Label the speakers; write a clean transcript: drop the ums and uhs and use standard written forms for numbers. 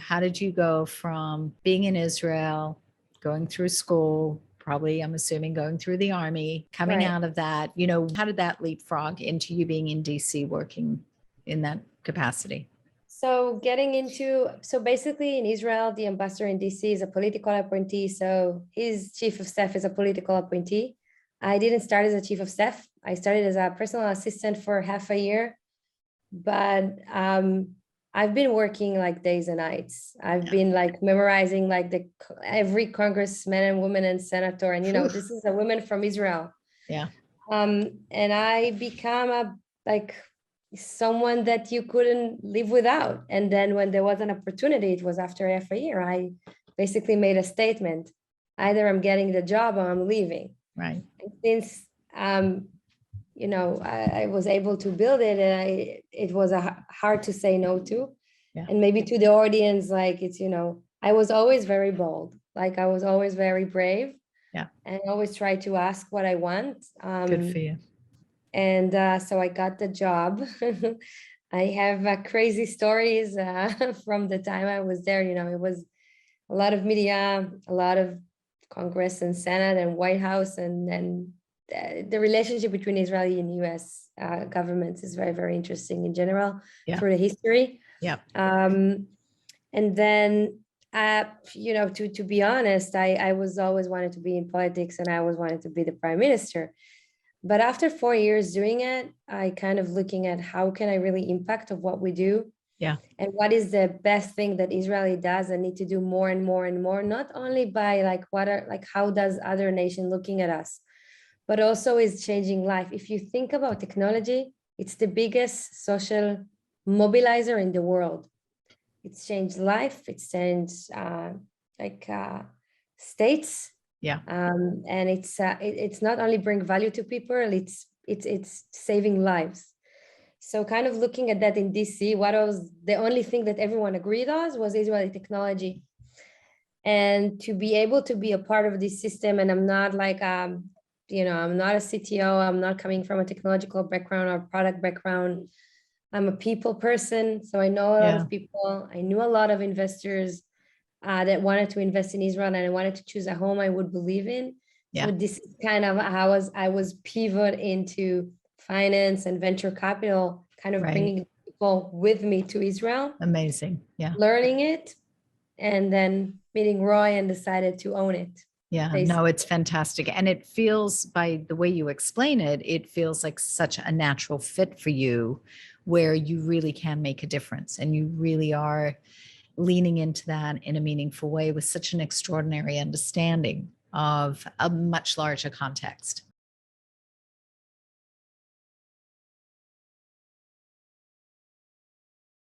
Speaker 1: how did you go from being in Israel, going through school, probably, I'm assuming, going through the army, coming
Speaker 2: Right.
Speaker 1: out of that, how did that leapfrog into you being in DC working in that capacity?
Speaker 2: So basically in Israel, the ambassador in DC is a political appointee. So his chief of staff is a political appointee. I didn't start as a chief of staff. I started as a personal assistant for half a year, but I've been working like days and nights. I've been like memorizing like every congressman and woman and senator. And, this is a woman from Israel.
Speaker 1: Yeah.
Speaker 2: And I become someone that you couldn't live without. And then when there was an opportunity, it was after half a year, I basically made a statement. Either I'm getting the job or I'm leaving.
Speaker 1: Right.
Speaker 2: And since, I was able to build it, and it was hard to say no to. Yeah. And maybe to the audience, I was always very bold. Like I was always very brave.
Speaker 1: Yeah.
Speaker 2: And I always try to ask what I want.
Speaker 1: Good for you.
Speaker 2: And so I got the job. I have crazy stories from the time I was there. It was a lot of media, a lot of Congress and Senate and White House, and the relationship between Israeli and US governments is very, very interesting in general through the history.
Speaker 1: Yeah.
Speaker 2: And then, to be honest, I was always wanted to be in politics, and I always wanted to be the prime minister. But after 4 years doing it, I kind of looking at how can I really impact of what we do.
Speaker 1: Yeah.
Speaker 2: And what is the best thing that Israeli does and need to do more and more and more, not only by how does other nation looking at us, but also is changing life. If you think about technology, it's the biggest social mobilizer in the world. It's changed life. It's changed states.
Speaker 1: Yeah.
Speaker 2: And it's not only bring value to people, it's saving lives. So kind of looking at that in DC, what was the only thing that everyone agreed on was Israeli technology. And to be able to be a part of this system, and I'm not I'm not a CTO, I'm not coming from a technological background or product background. I'm a people person. So I know a lot of people. I knew a lot of investors that wanted to invest in Israel, and I wanted to choose a home I would believe in. Yeah. So this is kind of how I was pivot into finance and venture capital, kind of bringing people with me to Israel.
Speaker 1: Amazing. Yeah.
Speaker 2: Learning it, and then meeting Roy and decided to own it.
Speaker 1: Yeah, basically. No, it's fantastic. And it feels, by the way you explain it, it feels like such a natural fit for you, where you really can make a difference, and you really are leaning into that in a meaningful way with such an extraordinary understanding of a much larger context.